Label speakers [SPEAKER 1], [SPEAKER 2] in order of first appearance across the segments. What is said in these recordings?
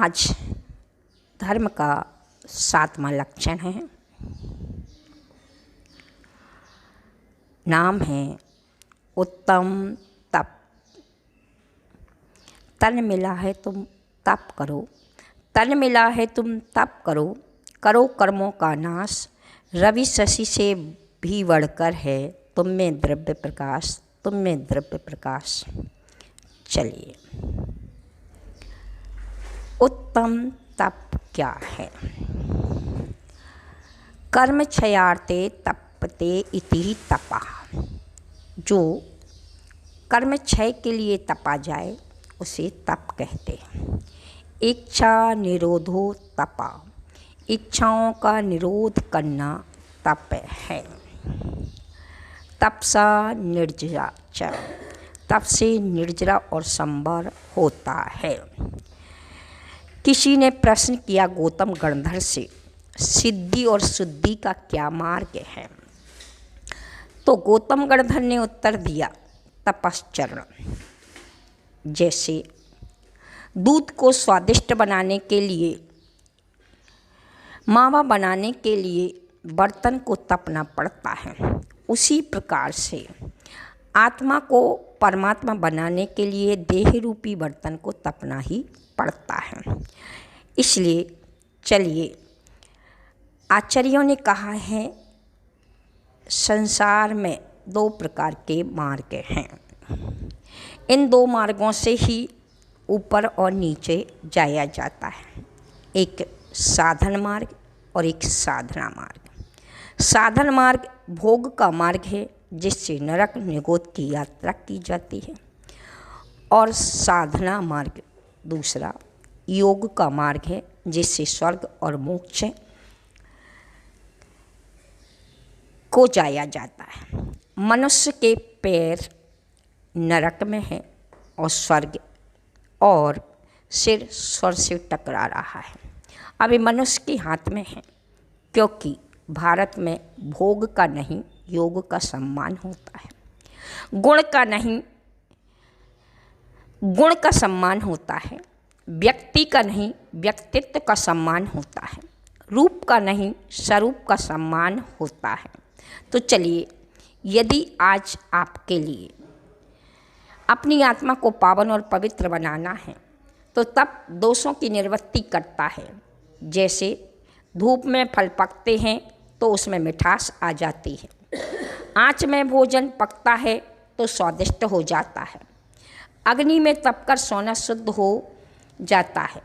[SPEAKER 1] आज धर्म का 7वां लक्षण है। नाम है उत्तम तप। तन मिला है तुम तप करो, तन मिला है तुम तप करो, करो कर्मों का नाश। रवि शशि से भी बढ़कर है तुम में द्रव्य प्रकाश, तुम में द्रव्य प्रकाश। चलिए, उत्तम तप क्या है? कर्म क्षयार्थे तपते इति तपा। जो कर्म क्षय के लिए तपा जाए उसे तप कहते हैं। इच्छा निरोधो तपा, इच्छाओं का निरोध करना तप है। तपसा निर्जरा च, तप से निर्जरा और संवर होता है। किसी ने प्रश्न किया गौतम गणधर से, सिद्धि और शुद्धि का क्या मार्ग है? तो गौतम गणधर ने उत्तर दिया, तपश्चरण। जैसे दूध को स्वादिष्ट बनाने के लिए, मावा बनाने के लिए बर्तन को तपना पड़ता है, उसी प्रकार से आत्मा को परमात्मा बनाने के लिए देह रूपी बर्तन को तपना ही पड़ता है। इसलिए चलिए, आचार्यों ने कहा है संसार में 2 प्रकार के मार्ग हैं। इन 2 मार्गों से ही ऊपर और नीचे जाया जाता है। एक साधन मार्ग और एक साधना मार्ग। साधन मार्ग भोग का मार्ग है, जिससे नरक निगोद की यात्रा की जाती है। और साधना मार्ग दूसरा योग का मार्ग है, जिससे स्वर्ग और मोक्ष को जाया जाता है। मनुष्य के पैर नरक में है और स्वर्ग, और सिर स्वर्ग से टकरा रहा है। अभी मनुष्य के हाथ में है, क्योंकि भारत में भोग का नहीं योग का सम्मान होता है। गुण का नहीं गुण का सम्मान होता है। व्यक्ति का नहीं व्यक्तित्व का सम्मान होता है। रूप का नहीं स्वरूप का सम्मान होता है। तो चलिए, यदि आज आपके लिए अपनी आत्मा को पावन और पवित्र बनाना है तो तप दोषों की निवृत्ति करता है। जैसे धूप में फल पकते हैं तो उसमें मिठास आ जाती है। आँच में भोजन पकता है तो स्वादिष्ट हो जाता है। अग्नि में तपकर सोना शुद्ध हो जाता है।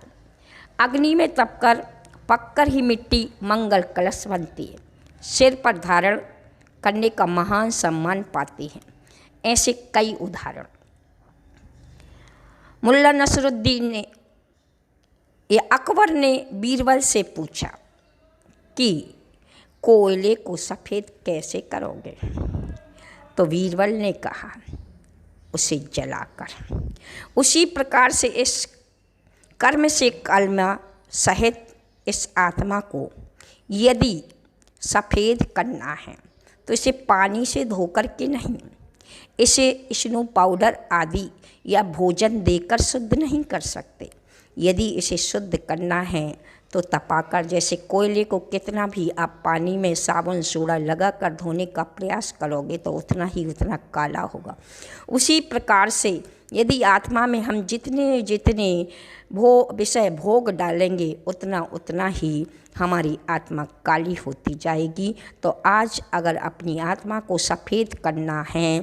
[SPEAKER 1] अग्नि में तपकर पककर ही मिट्टी मंगल कलश बनती है, सिर पर धारण करने का महान सम्मान पाती है। ऐसे कई उदाहरण। मुल्ला नसरुद्दीन ने या अकबर ने बीरबल से पूछा कि कोयले को सफ़ेद कैसे करोगे? तो बीरबल ने कहा, उसे जलाकर। उसी प्रकार से इस कर्म से कलमा सहित इस आत्मा को यदि सफ़ेद करना है तो इसे पानी से धोकर के नहीं, इसे स्नो पाउडर आदि या भोजन देकर शुद्ध नहीं कर सकते। यदि इसे शुद्ध करना है तो तपाकर, जैसे कोयले को कितना भी आप पानी में साबुन सोडा लगा कर धोने का प्रयास करोगे तो उतना काला होगा। उसी प्रकार से यदि आत्मा में हम जितने जितने विषय भोग डालेंगे उतना ही हमारी आत्मा काली होती जाएगी। तो आज अगर अपनी आत्मा को सफ़ेद करना है,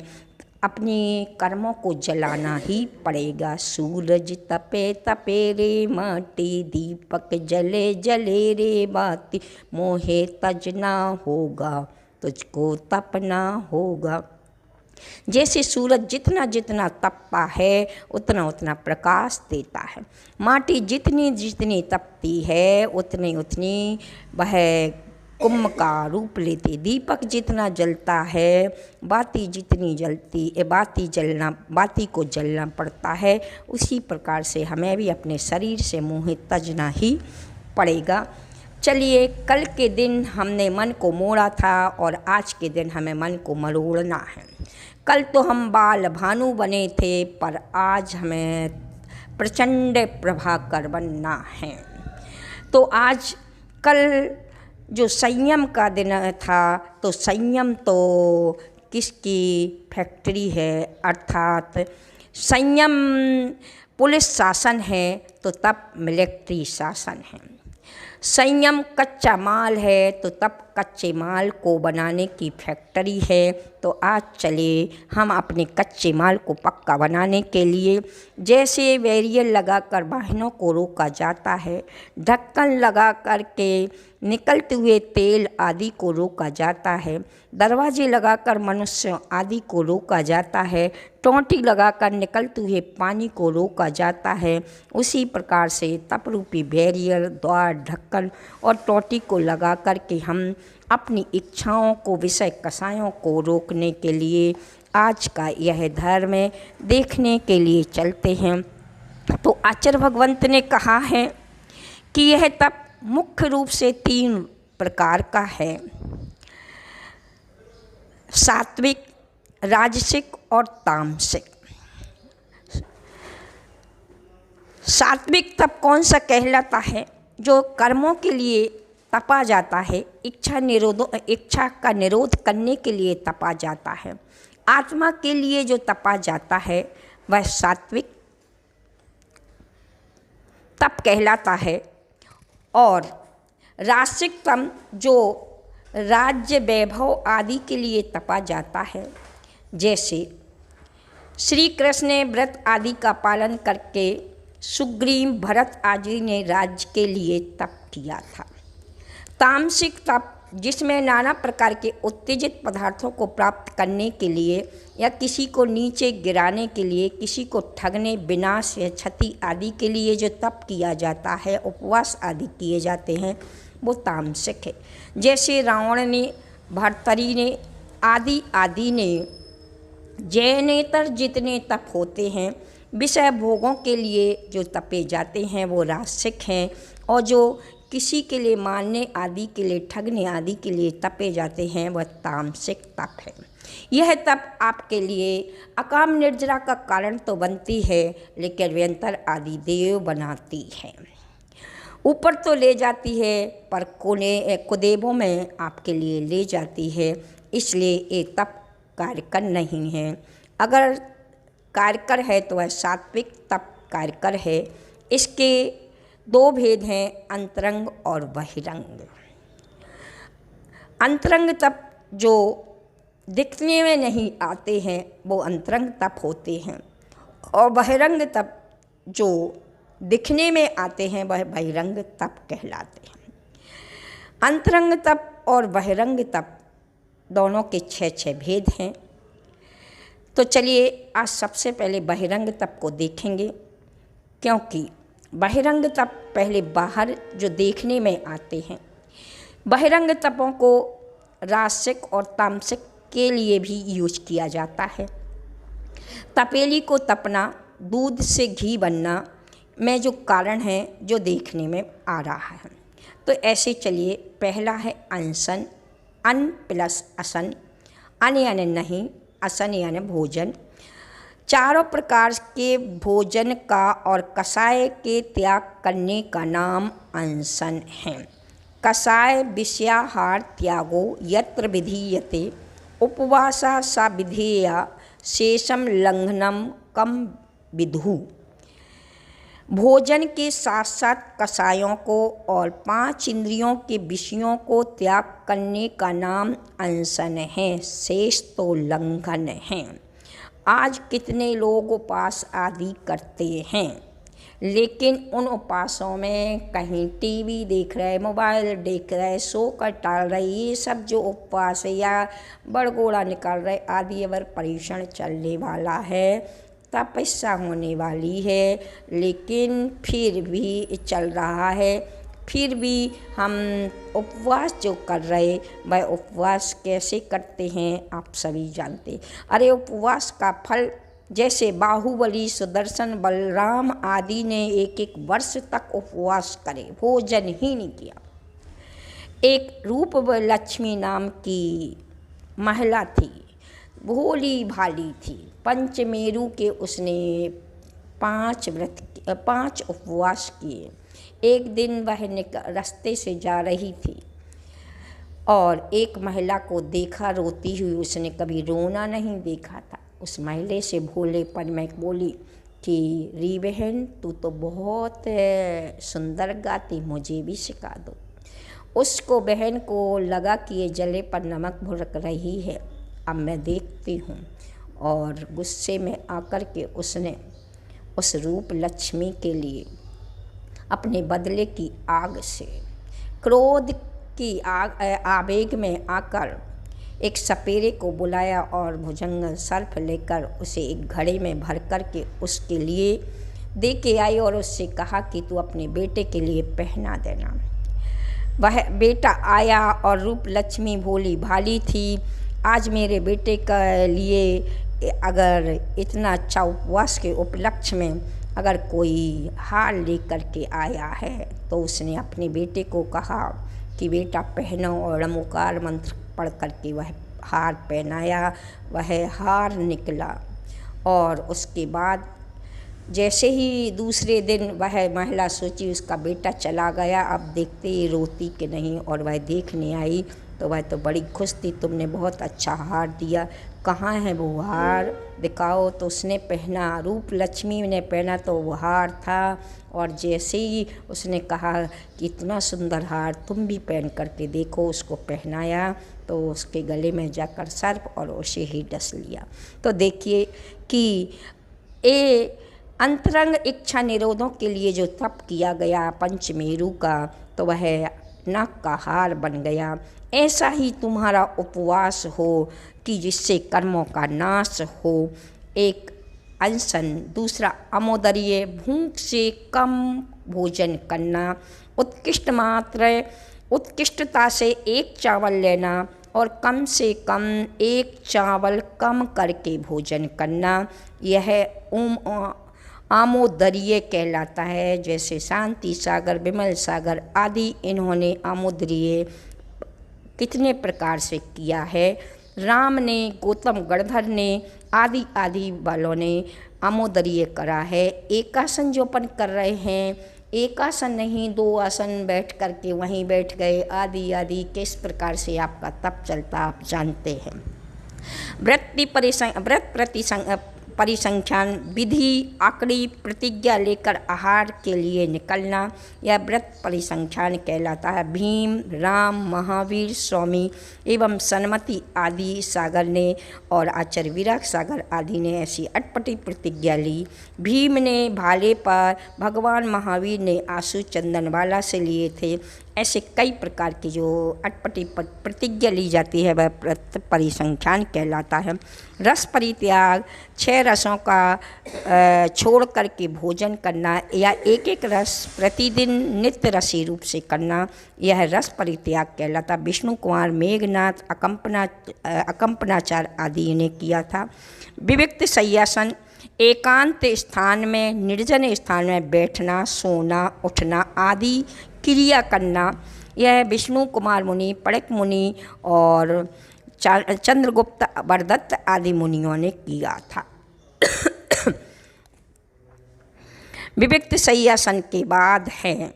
[SPEAKER 1] अपने कर्मों को जलाना ही पड़ेगा। सूरज तपे तपे रे माटी, दीपक जले जले रे बाती, मोहे तजना होगा तुझको तपना होगा। जैसे सूरज जितना जितना तपता है उतना प्रकाश देता है। माटी जितनी जितनी तपती है उतनी वह कुंभ का रूप लेते। दीपक जितना जलता है, बाती जितनी जलती, बाती को जलना पड़ता है। उसी प्रकार से हमें भी अपने शरीर से मोह तजना ही पड़ेगा। चलिए, कल के दिन हमने मन को मोड़ा था और आज के दिन हमें मन को मरोड़ना है। कल तो हम बाल भानु बने थे, पर आज हमें प्रचंड प्रभाकर बनना है। तो आज कल जो संयम का दिन था, तो संयम तो किसकी फैक्ट्री है, अर्थात संयम पुलिस शासन है तो तब मिलिट्री शासन है। संयम कच्चा माल है तो तब कच्चे माल को बनाने की फैक्ट्री है। तो आज चले हम अपने कच्चे माल को पक्का बनाने के लिए, जैसे बैरियर लगाकर वाहनों को रोका जाता है, ढक्कन लगा कर के निकलते हुए तेल आदि को रोका जाता है, दरवाजे लगाकर मनुष्य आदि को रोका जाता है, टोंटी लगाकर निकलते हुए पानी को रोका जाता है, उसी प्रकार से तपरूपी बैरियर, द्वार, ढक्कन और टोंटी को लगा कर के हम अपनी इच्छाओं को, विषय कषायों को रोकने के लिए आज का यह धर्म देखने के लिए चलते हैं। तो आचार्य भगवंत ने कहा है कि यह तप मुख्य रूप से 3 प्रकार का है, सात्विक, राजसिक और तामसिक। सात्विक तप कौन सा कहलाता है? जो कर्मों के लिए तपा जाता है, इच्छा का निरोध करने के लिए तपा जाता है, आत्मा के लिए जो तपा जाता है वह सात्विक तप कहलाता है। और राजसिक तप जो राज्य, वैभव आदि के लिए तपा जाता है, जैसे श्री कृष्ण ने व्रत आदि का पालन करके सुग्रीव, भरत आदि ने राज्य के लिए तप किया था। तामसिक तप जिसमें नाना प्रकार के उत्तेजित पदार्थों को प्राप्त करने के लिए या किसी को नीचे गिराने के लिए, किसी को ठगने, विनाश या क्षति आदि के लिए जो तप किया जाता है, उपवास आदि किए जाते हैं, वो तामसिक है। जैसे रावण ने, भर्तरी ने आदि ने, जैनेतर जितने तप होते हैं विषय भोगों के लिए जो तपे जाते हैं वो राजसिक हैं, और जो किसी के लिए मारने आदि के लिए, ठगने आदि के लिए तपे जाते हैं वह तामसिक तप है। यह तप आपके लिए अकाम निर्जरा का कारण तो बनती है, लेकिन व्यंतर आदि देव बनाती है। ऊपर तो ले जाती है पर कुदेवों में आपके लिए ले जाती है, इसलिए ये तप कार्यकर नहीं है। अगर कार्यकर है तो वह सात्विक तप कार्यकर है। इसके 2 भेद हैं, अंतरंग और बहिरंग। अंतरंग तप जो दिखने में नहीं आते हैं वो अंतरंग तप होते हैं, और बहिरंग तप जो दिखने में आते हैं वह बहिरंग तप कहलाते हैं। अंतरंग तप और बहिरंग तप दोनों के 6 भेद हैं। तो चलिए आज सबसे पहले बहिरंग तप को देखेंगे, क्योंकि बहिरंग तप पहले बाहर जो देखने में आते हैं। बहिरंग तपों को राजसिक और तामसिक के लिए भी यूज किया जाता है। तपेली को तपना, दूध से घी बनना में जो कारण है जो देखने में आ रहा है। तो ऐसे चलिए, पहला है अनशन, अन प्लस असन, अन यानी नहीं, असन यानी भोजन। चारों प्रकार के भोजन का और कषाय के त्याग करने का नाम अनशन है। कषाय विषयाहार त्यागो यत्र विधीयते, उपवासा सा विधेया, शेषम लंघनम कम विधु। भोजन के साथ साथ कषायों को और 5 इंद्रियों के विषयों को त्याग करने का नाम अनशन है, शेष तो लंघन है। आज कितने लोग उपवास आदि करते हैं, लेकिन उन उपवासों में कहीं टीवी देख रहे, मोबाइल देख रहे, सो कर टाल रहे, ये सब जो उपवास है या बड़गोड़ा निकाल रहे आदि अवर परीक्षण चलने वाला है, तपस्या होने वाली है, लेकिन फिर भी चल रहा है। फिर भी हम उपवास जो कर रहे, वह उपवास कैसे करते हैं आप सभी जानते। अरे उपवास का फल जैसे बाहुबली, सुदर्शन, बलराम आदि ने 1 वर्ष तक उपवास करे, भोजन ही नहीं किया। एक रूप लक्ष्मी नाम की महिला थी, भोली भाली थी, पंचमेरु के उसने 5 उपवास किए। एक दिन वह रास्ते से जा रही थी और एक महिला को देखा रोती हुई। उसने कभी रोना नहीं देखा था। उस महिला से भोलेपन में बोली कि री बहन, तू तो बहुत सुंदर गाती, मुझे भी सिखा दो। उसको बहन को लगा कि ये जले पर नमक भुरक रही है, अब मैं देखती हूँ। और गुस्से में आकर के उसने उस रूप लक्ष्मी के लिए अपने बदले की आग से, क्रोध की आवेग में आकर एक सपेरे को बुलाया और भुजंग सर्प लेकर उसे एक घड़े में भर कर के उसके लिए दे के आई और उससे कहा कि तू अपने बेटे के लिए पहना देना। वह बेटा आया और रूप लक्ष्मी भोली भाली थी। आज मेरे बेटे के लिए अगर इतना अच्छा उपवास के उपलक्ष्य में अगर कोई हार लेकर के आया है, तो उसने अपने बेटे को कहा कि बेटा पहनो, और ओमकार मंत्र पढ़ करके वह हार पहनाया। वह हार निकला और उसके बाद जैसे ही दूसरे दिन वह महिला सोची उसका बेटा चला गया, अब देखते ही रोती कि नहीं, और वह देखने आई तो वह तो बड़ी खुश थी। तुमने बहुत अच्छा हार दिया, कहाँ है वो हार, दिखाओ। तो उसने पहना, रूप लक्ष्मी ने पहना तो वो हार था। और जैसे ही उसने कहा कि इतना सुंदर हार तुम भी पहन करके देखो, उसको पहनाया तो उसके गले में जाकर सर्प और उसे ही डस लिया। तो देखिए कि ये अंतरंग इच्छा निरोधों के लिए जो तप किया गया पंचमेरु का, तो वह नाक का हार बन गया। ऐसा ही तुम्हारा उपवास हो कि जिससे कर्मों का नाश हो। एक अनशन, दूसरा अमोदर्य, भूख से कम भोजन करना, उत्कृष्टता से एक चावल लेना और कम से कम एक चावल कम करके भोजन करना, यह आमोदर्य कहलाता है। जैसे शांति सागर, विमल सागर आदि इन्होंने आमोदर्य कितने प्रकार से किया है। राम ने, गौतम गणधर ने, आदि वालों ने आमोदर्य करा है। एकासन जो अपन कर रहे हैं, एक आसन नहीं 2 आसन बैठ करके वहीं बैठ गए, आदि किस प्रकार से आपका तप चलता आप जानते हैं। व्रत परिसंख्यान विधि, आकड़ी प्रतिज्ञा लेकर आहार के लिए निकलना, यह व्रत परिसंख्यान कहलाता है। भीम, राम, महावीर स्वामी एवं सन्मति आदि सागर ने और आचार्य विराग सागर आदि ने ऐसी अटपटी प्रतिज्ञा ली। भीम ने भाले पर, भगवान महावीर ने आंसू चंदनवाला से लिए थे। ऐसे कई प्रकार की जो अटपटी प्रतिज्ञा ली जाती है वह व्रत परिसंख्यान कहलाता है। रस परित्याग, 6 रसों का छोड़ करके भोजन करना या एक रस प्रतिदिन नित्य रसी रूप से करना, यह रस परित्याग कहलाता। विष्णु कुमार, मेघनाथ, अकंपनाचार्य आदि ने किया था। विविक्त शय्यासन, एकांत स्थान में, निर्जन स्थान में बैठना, सोना, उठना आदि क्रिया करना, यह विष्णु कुमार मुनि, पड़क मुनि और चंद्रगुप्त, वरदत्त आदि मुनियों ने किया था। विविक्त शय्यासन के बाद है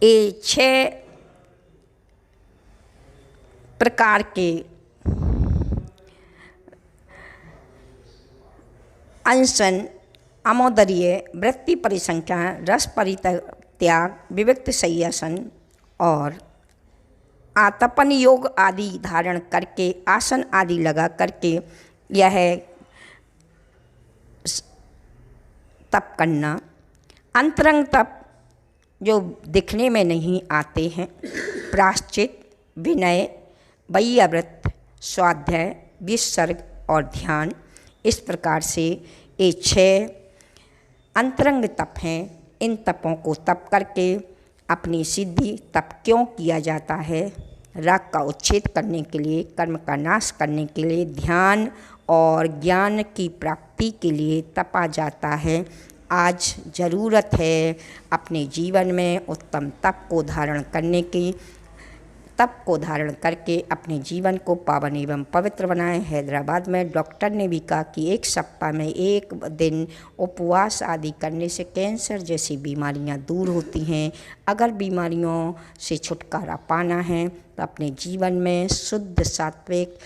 [SPEAKER 1] ये 6 प्रकार के अनशन, आमोदर्य, वृत्ति परिसंख्यान, रस परित्याग, विविक्त शय्यासन और आतपन योग आदि धारण करके, आसन आदि लगा करके यह तप करना। अंतरंग तप जो दिखने में नहीं आते हैं, प्रायश्चित, विनय, वैयाव्रत, स्वाध्याय, विसर्ग और ध्यान, इस प्रकार से ये 6 अंतरंग तप हैं। इन तपों को तप करके अपनी सिद्धि, तप क्यों किया जाता है? राग का उच्छेद करने के लिए, कर्म का नाश करने के लिए, ध्यान और ज्ञान की प्राप्ति के लिए तपा जाता है। आज ज़रूरत है अपने जीवन में उत्तम तप को धारण करने की। तप को धारण करके अपने जीवन को पावन एवं पवित्र बनाएं। हैदराबाद में डॉक्टर ने भी कहा कि 1 सप्ताह में 1 दिन उपवास आदि करने से कैंसर जैसी बीमारियां दूर होती हैं। अगर बीमारियों से छुटकारा पाना है तो अपने जीवन में शुद्ध सात्विक